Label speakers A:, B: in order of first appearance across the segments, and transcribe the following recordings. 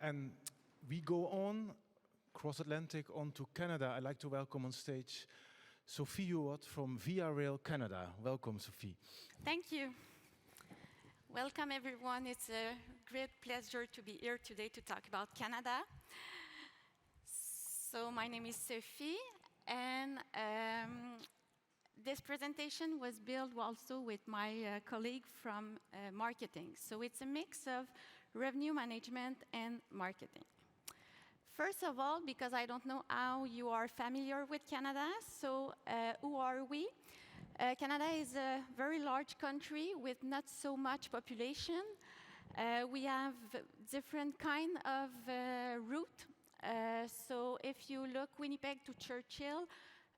A: And we go on, cross-Atlantic, on to Canada. I'd like to welcome on stage Sophie Huot from Via Rail Canada. Welcome, Sophie.
B: Thank you. Welcome, everyone. It's a great pleasure to be here today to talk about Canada. So my name is Sophie, and this presentation was built also with my colleague from marketing. So it's a mix of revenue management and marketing. First of all, because I don't know how you are familiar with Canada, so who are we? Canada is a very large country with not so much population. We have different kind of route. So if you look Winnipeg to Churchill,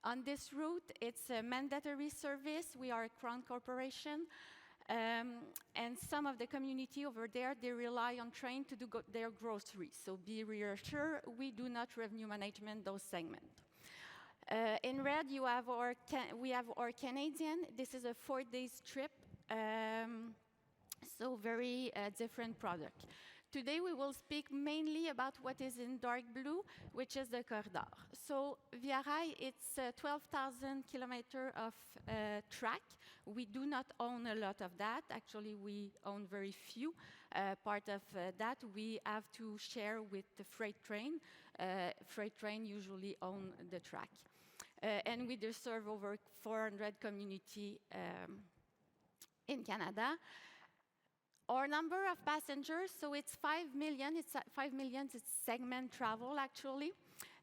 B: on this route, it's a mandatory service. We are a Crown corporation. And some of the community over there, they rely on train to do their groceries. So be reassured, we do not revenue management those segments. In red, we have our Canadian. This is a 4-day trip, so very different product. Today, we will speak mainly about what is in dark blue, which is the corridor. So Via Rail, it's 12,000 kilometers of track. We do not own a lot of that. Actually, we own very few. Part of that we have to share with the freight train. Freight train usually own the track. And we do serve over 400 community in Canada. Our number of passengers, so it's 5 million. It's 5 million. It's segment travel, actually.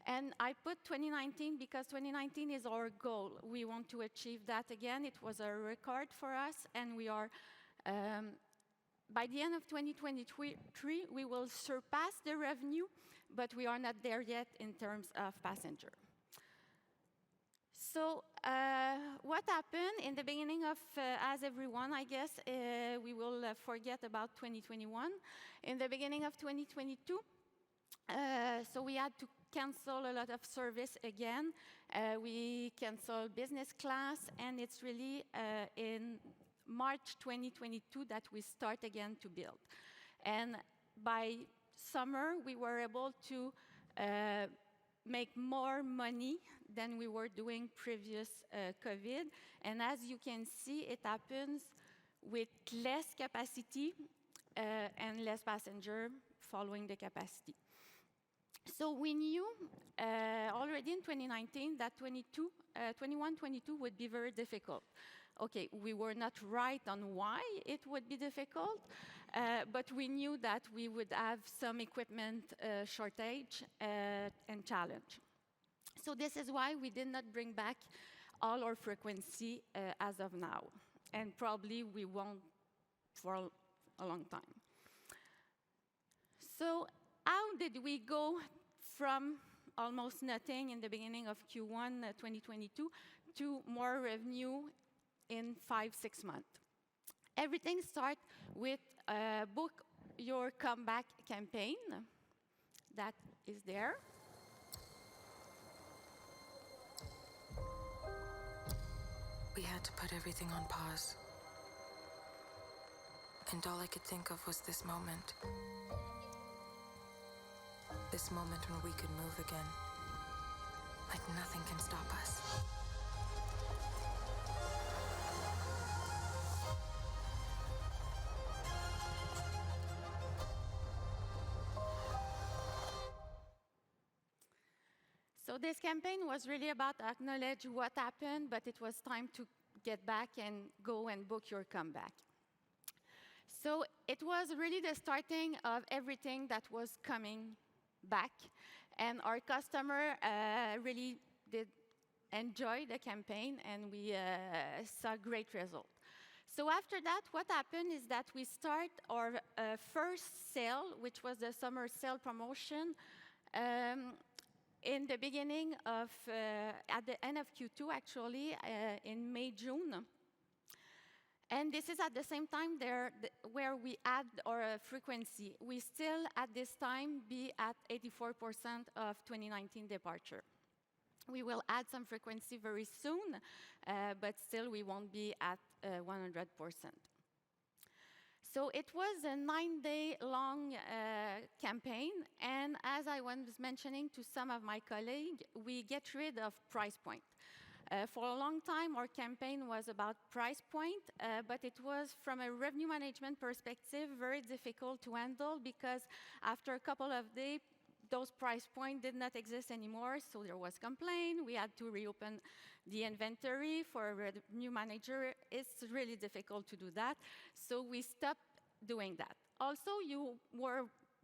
B: And I put 2019 because 2019 is our goal. We want to achieve that again. It was a record for us, and we are. By the end of 2023, we will surpass the revenue, but we are not there yet in terms of passenger. So what happened in the beginning of, as everyone, I guess, we will forget about 2021. In the beginning of 2022, so we had to cancel a lot of service again. We canceled business class, and it's really in March 2022 that we start again to build. And by summer, we were able to make more money than we were doing previous COVID. And as you can see, it happens with less capacity and less passenger following the capacity. So we knew already in 2019 that 21-22 would be very difficult. Okay, we were not right on why it would be difficult, but we knew that we would have some equipment shortage and challenge. So this is why we did not bring back all our frequency as of now, and probably we won't for a long time. So how did we go from almost nothing in the beginning of Q1 2022 to more revenue in 5-6 months? Everything starts with Book Your Comeback campaign. That is there.
C: We had to put everything on pause. And all I could think of was this moment. This moment when we could move again. Like nothing can stop us.
B: So this campaign was really about acknowledge what happened, but it was time to get back and go and book your comeback. So it was really the starting of everything that was coming back, and our customer really did enjoy the campaign, and we saw great result. So after that, what happened is that we start our first sale, which was the summer sale promotion, in the beginning of, at the end of Q2, actually, in May, June. And this is at the same time there where we add our frequency. We still, at this time, be at 84% of 2019 departure. We will add some frequency very soon, but still we won't be at 100%. So it was a 9-day long campaign, and as I was mentioning to some of my colleagues, we get rid of price point. For a long time, our campaign was about price point, but it was, from a revenue management perspective, very difficult to handle because after a couple of days, those price points did not exist anymore, so there was complaint. We had to reopen the inventory. For a revenue manager, it's really difficult to do that, so we stopped doing that. Also,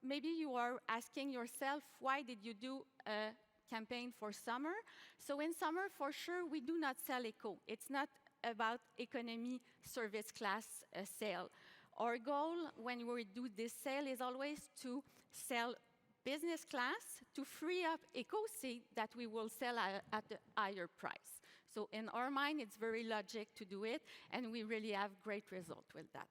B: maybe you are asking yourself, why did you do a campaign for summer? So in summer, for sure, we do not sell eco. It's not about economy service class sale. Our goal when we do this sale is always to sell business class to free up eco seat that we will sell at a higher price. So in our mind, it's very logic to do it, and we really have great results with that.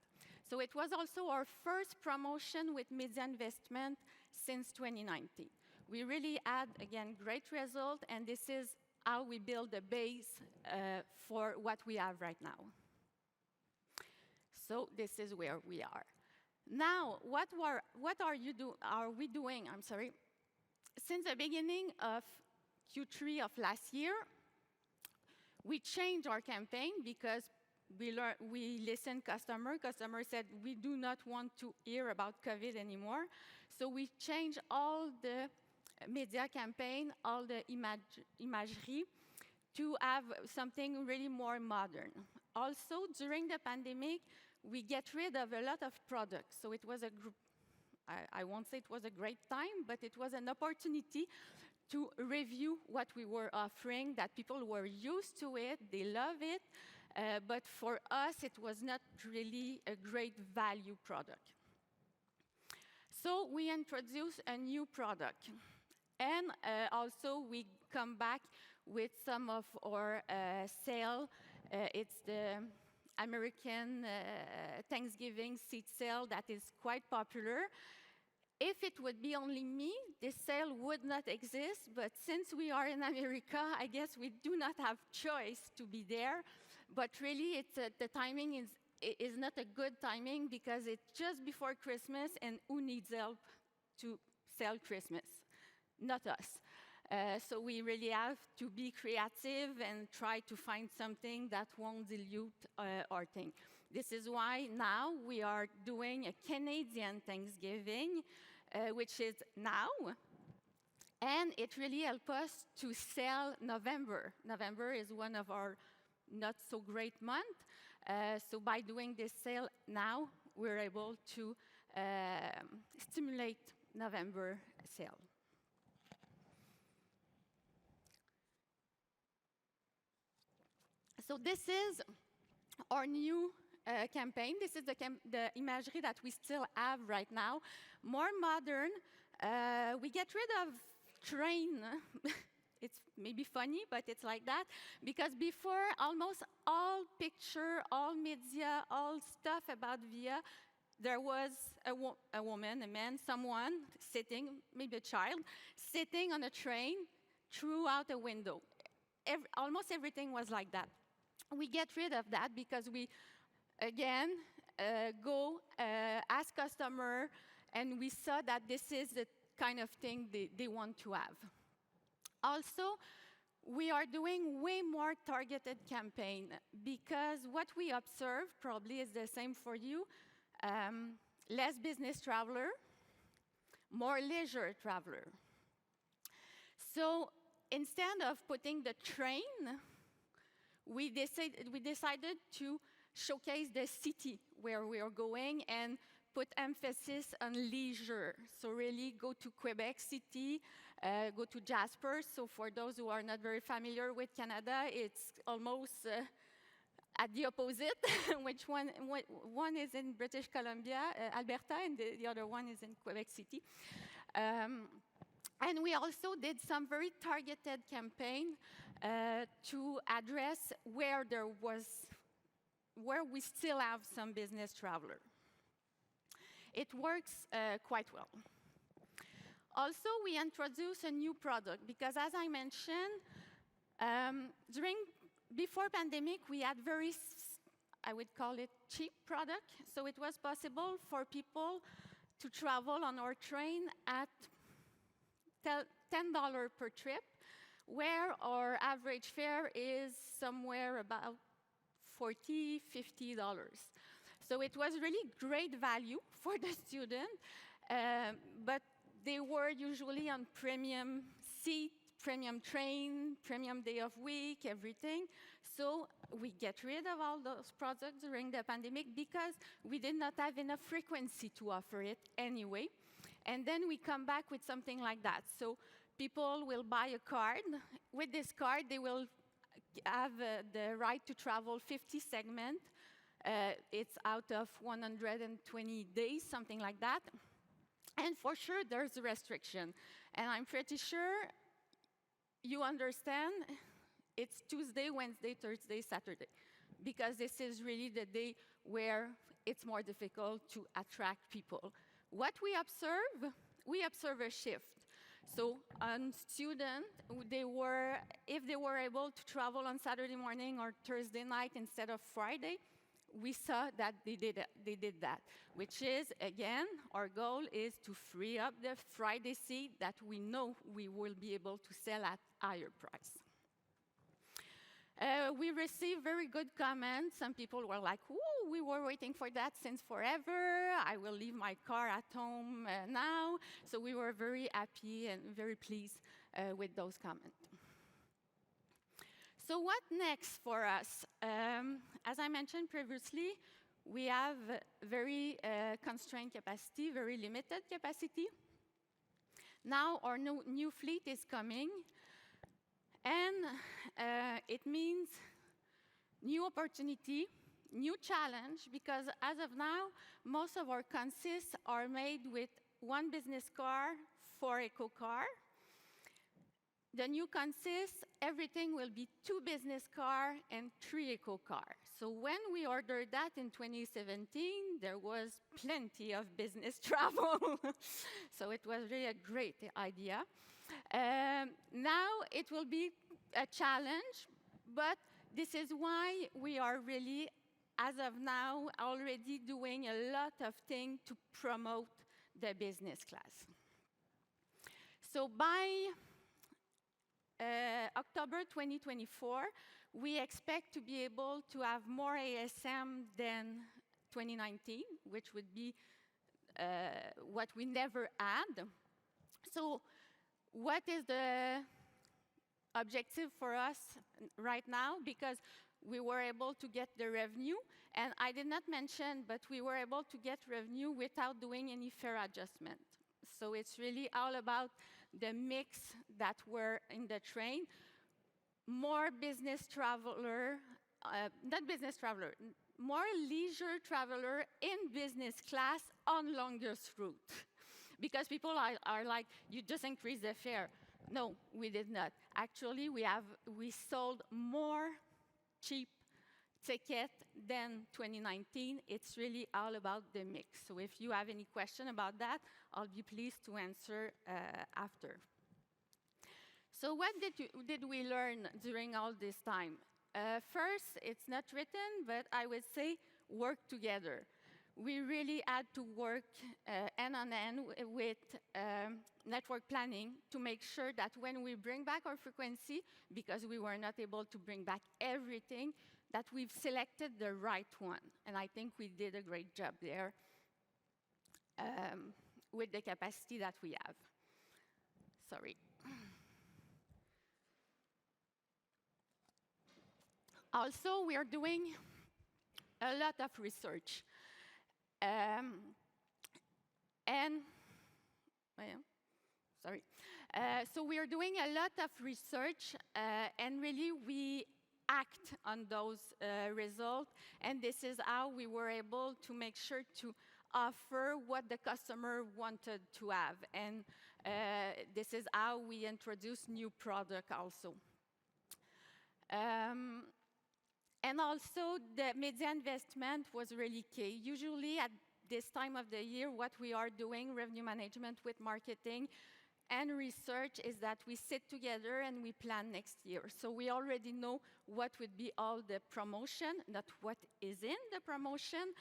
B: So it was also our first promotion with media investment since 2019. We really had, again, great result, and this is how we build a base for what we have right now. So this is where we are. Now, what are we doing? I'm sorry. Since the beginning of Q3 of last year, we changed our campaign because we listened customer. Customer said, we do not want to hear about COVID anymore. So we changed all the media campaign, all the imagery, to have something really more modern. Also, during the pandemic, we get rid of a lot of products. So it was I won't say it was a great time, but it was an opportunity to review what we were offering, that people were used to it, they love it, but for us, it was not really a great value product. So we introduced a new product. And also, we come back with some of our sale. It's the American Thanksgiving seat sale that is quite popular. If it would be only me, this sale would not exist. But since we are in America, I guess we do not have choice to be there. But really, the timing is not a good timing because it's just before Christmas, and who needs help to sell Christmas? Not us. So we really have to be creative and try to find something that won't dilute our thing. This is why now we are doing a Canadian Thanksgiving, which is now, and it really helps us to sell November. November is one of our not so great months. So by doing this sale now, we're able to stimulate November sale. So this is our new campaign. This is the imagery that we still have right now. More modern. We get rid of train. It's maybe funny, but it's like that. Because before, almost all picture, all media, all stuff about Via, there was a woman, a man, someone sitting, maybe a child, sitting on a train throughout a window. Almost everything was like that. We get rid of that because we, again, go ask customer, and we saw that this is the kind of thing they want to have. Also, we are doing way more targeted campaign because what we observe probably is the same for you. Less business traveler, more leisure traveler. So instead of putting the train, we decided to showcase the city where we are going and put emphasis on leisure. So really go to Quebec City, go to Jasper. So for those who are not very familiar with Canada, it's almost at the opposite, which one is in British Columbia, Alberta, and the other one is in Quebec City. And we also did some very targeted campaign to address where we still have some business traveler. It works quite well. Also, we introduced a new product because, as I mentioned, before pandemic, we had very I would call it cheap product. So it was possible for people to travel on our train at $10 per trip, where our average fare is somewhere about $40, $50. So it was really great value for the student, but they were usually on premium seat, premium train, premium day of week, everything. So we get rid of all those products during the pandemic because we did not have enough frequency to offer it anyway. And then we come back with something like that. So people will buy a card. With this card, they will have the right to travel 50 segments. It's out of 120 days, something like that. And for sure, there's a restriction. And I'm pretty sure you understand it's Tuesday, Wednesday, Thursday, Saturday, because this is really the day where it's more difficult to attract people. What we observe a shift. So on students, if they were able to travel on Saturday morning or Thursday night instead of Friday, we saw that they did that, which is, again, our goal is to free up the Friday seat that we know we will be able to sell at higher price. We received very good comments. Some people were like, "Ooh, we were waiting for that since forever. I will leave my car at home now." So we were very happy and very pleased with those comments. So what next for us? As I mentioned previously, we have very constrained capacity, very limited capacity. Now our new fleet is coming, and it means new opportunity, new challenge, because as of now, most of our consists are made with 1 business car, 4 eco car. The new consists, everything will be 2 business car and 3 eco car. So when we ordered that in 2017, there was plenty of business travel. So it was really a great idea. Now it will be a challenge, but this is why we are really, as of now, already doing a lot of things to promote the business class. So by October 2024, we expect to be able to have more ASM than 2019, which would be what we never had. So what is the objective for us right now? Because we were able to get the revenue, and I did not mention, but we were able to get revenue without doing any fare adjustment. So it's really all about the mix that were in the train. More business traveler, not business traveler, more leisure traveler in business class on longest route. Because people are like, you just increase the fare. No, we did not. Actually, we sold more cheap ticket than 2019. It's really all about the mix. So if you have any question about that, I'll be pleased to answer after. So what did we learn during all this time? First, it's not written, but I would say work together. We really had to work hand on hand with network planning to make sure that when we bring back our frequency, because we were not able to bring back everything, that we've selected the right one. And I think we did a great job there with the capacity that we have. Sorry. Also, we are doing a lot of research. So we are doing a lot of research, and really we act on those results, and this is how we were able to make sure to offer what the customer wanted to have, and this is how we introduce new product also. And also, the media investment was really key. Usually at this time of the year, what we are doing, revenue management with marketing, and research is that we sit together and we plan next year. So we already know what would be all the promotion, not what is in the promotion,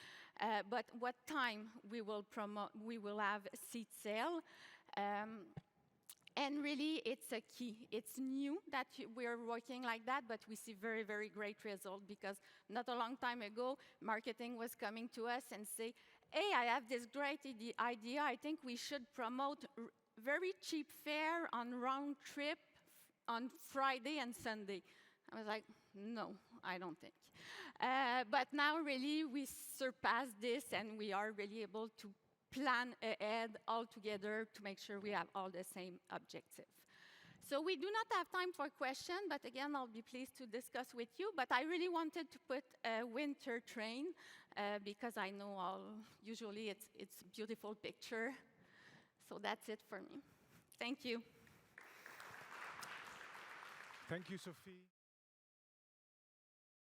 B: but what time we will have seat sale. And really, it's a key. It's new that we're working like that, but we see very, very great result, because not a long time ago, marketing was coming to us and say, hey, I have this great idea. I think we should promote very cheap fare on round trip on Friday and Sunday. I was like, no, I don't think. But now really we surpassed this, and we are really able to plan ahead all together to make sure we have all the same objective. So we do not have time for questions, but again, I'll be pleased to discuss with you. But I really wanted to put a winter train because I know usually it's a beautiful picture. So that's it for me. Thank you.
A: Thank you, Sophie.